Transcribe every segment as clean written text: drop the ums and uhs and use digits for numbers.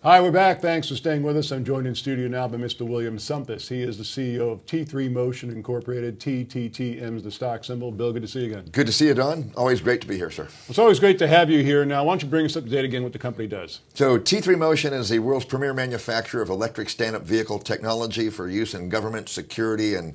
Hi, we're back. Thanks for staying with us. I'm joined in studio now by Mr. William Sumpus. He is the CEO of T3 Motion Incorporated. TTTM is the stock symbol. Bill, good to see you again. Good to see you, Don. Always great to be here, sir. It's always great to have you here. Now, why don't you bring us up to date again what the company does? So T3 Motion is the world's premier manufacturer of electric stand-up vehicle technology for use in government, security, and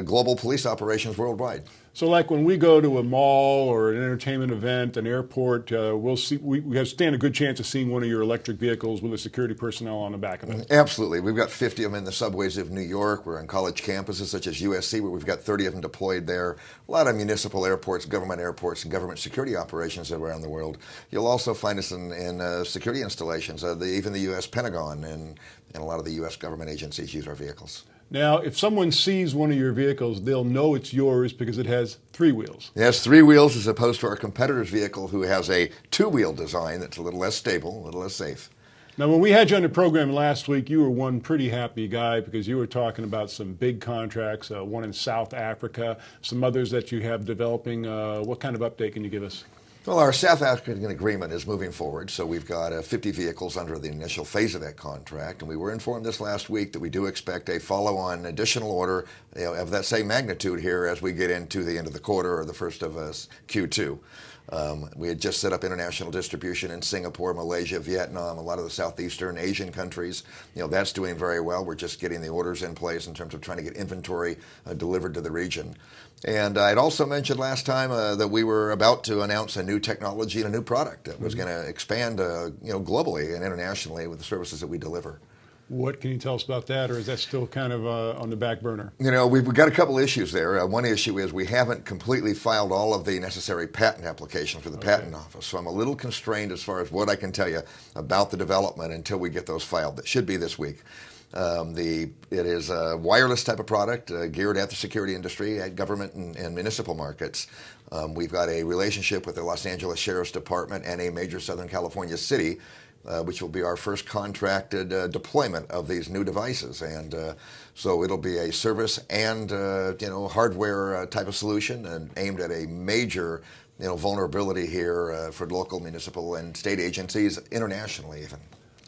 global police operations worldwide. So like when we go to a mall or an entertainment event, an airport, we have stand a good chance of seeing one of your electric vehicles with a security personnel on the back of it. Absolutely. We've got 50 of them in the subways of New York. We're on college campuses such as USC, where we've got 30 of them deployed there. A lot of municipal airports, and government security operations around the world. You'll also find us in security installations. Even the U.S. Pentagon and a lot of the U.S. government agencies use our vehicles. Now, if someone sees one of your vehicles, they'll know it's yours because it has three wheels. It has three wheels as opposed to our competitor's vehicle who has a two-wheel design that's a little less stable, a little less safe. Now, when we had you on the program last week, you were one pretty happy guy because you were talking about some big contracts, one in South Africa, some others that you have developing. What kind of update can you give us? Well, our South African agreement is moving forward, so we've got 50 vehicles under the initial phase of that contract, and we were informed this last week that we do expect a follow-on additional order of that same magnitude here as we get into the end of the quarter or the first of Q2. We had just set up international distribution in Singapore, Malaysia, Vietnam, a lot of the Southeastern Asian countries. That's doing very well. We're just getting the orders in place in terms of trying to get inventory delivered to the region. And I'd also mentioned last time that we were about to announce a new technology and a new product that was going to expand globally and internationally with the services that we deliver. What can you tell us about that, or is that still kind of on the back burner? We've got a couple issues there. One issue is we haven't completely filed all of the necessary patent applications for the patent office, so I'm a little constrained as far as what I can tell you about the development until we get those filed. That should be this week. It is a wireless type of product geared at the security industry, at government and municipal markets. We've got a relationship with the Los Angeles Sheriff's Department and a major Southern California city, which will be our first contracted deployment of these new devices. And so it'll be a service and hardware type of solution and aimed at a major vulnerability here for local, municipal, and state agencies internationally even.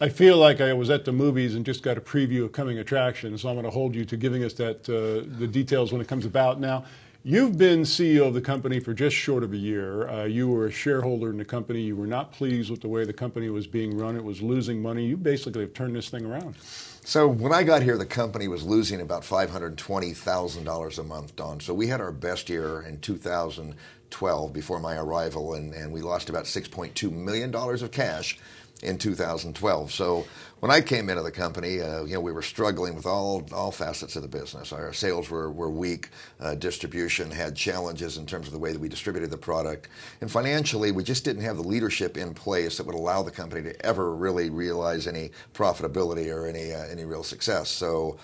I feel like I was at the movies and just got a preview of coming attractions, so I'm going to hold you to giving us the details when it comes about. Now, you've been CEO of the company for just short of a year. You were a shareholder in the company. You were not pleased with the way the company was being run. It was losing money. You basically have turned this thing around. So when I got here, the company was losing about $520,000 a month, Don. So we had our best year in 2012 before my arrival, and we lost about $6.2 million of cash in 2012. So when I came into the company, we were struggling with all facets of the business. Our sales were weak. Distribution had challenges in terms of the way that we distributed the product. And financially, we just didn't have the leadership in place that would allow the company to ever really realize any profitability or any real success. So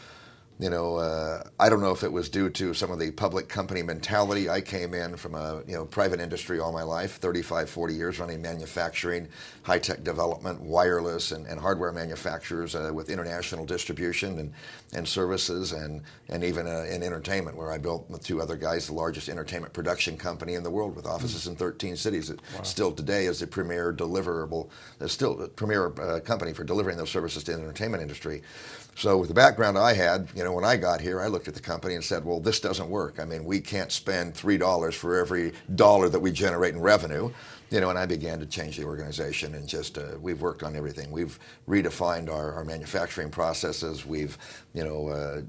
I don't know if it was due to some of the public company mentality. I came in from a private industry all my life, 35, 40 years running manufacturing, high-tech development, wireless and hardware manufacturers with international distribution and services and even in entertainment, where I built with two other guys the largest entertainment production company in the world with offices in 13 cities. It still today is the premier company for delivering those services to the entertainment industry. So with the background I had, when I got here, I looked at the company and said, well, this doesn't work. I mean, we can't spend $3 for every dollar that we generate in revenue. And I began to change the organization and we've worked on everything. We've redefined our manufacturing processes. We've, redone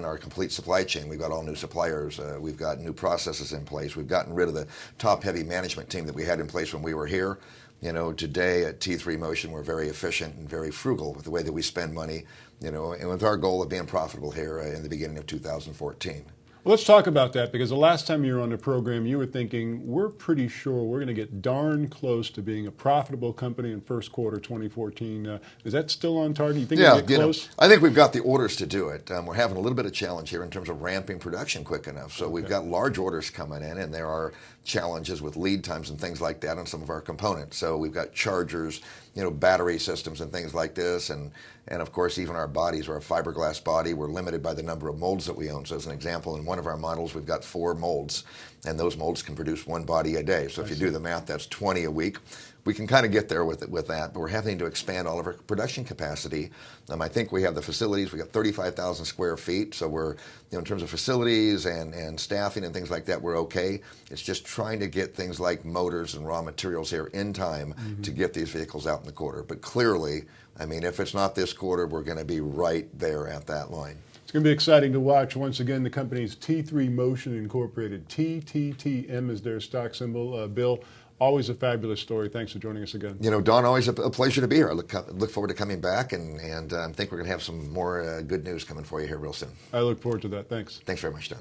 our complete supply chain. We've got all new suppliers. We've got new processes in place. We've gotten rid of the top-heavy management team that we had in place when we were here. Today at T3 Motion, we're very efficient and very frugal with the way that we spend money, and with our goal of being profitable here in the beginning of 2014. Well, let's talk about that, because the last time you were on the program, you were thinking, we're pretty sure we're going to get darn close to being a profitable company in first quarter 2014. Is that still on target? You think we'll get close? I think we've got the orders to do it. We're having a little bit of challenge here in terms of ramping production quick enough. So we've got large orders coming in, and there are challenges with lead times and things like that on some of our components. So we've got chargers, battery systems and things like this, and of course even our bodies. We're a fiberglass body. We're limited by the number of molds that we own. So as an example, in one of our models we've got 4 molds, and those molds can produce 1 body a day. So if you do the math, that's 20 a week. we can kind of get there with that, but we're having to expand all of our production capacity. I think we have the facilities. We got 35,000 square feet, so we're, in terms of facilities and staffing and things like that, we're okay. It's just trying to get things like motors and raw materials here in time to get these vehicles out in the quarter. But clearly, I mean, if it's not this quarter, we're going to be right there at that line. It's going to be exciting to watch. Once again, the company's T3 Motion Incorporated. TTTM is their stock symbol. Bill, always a fabulous story. Thanks for joining us again. Don, always a pleasure to be here. I look forward to coming back, and I think we're going to have some more good news coming for you here real soon. I look forward to that. Thanks. Thanks very much, Don.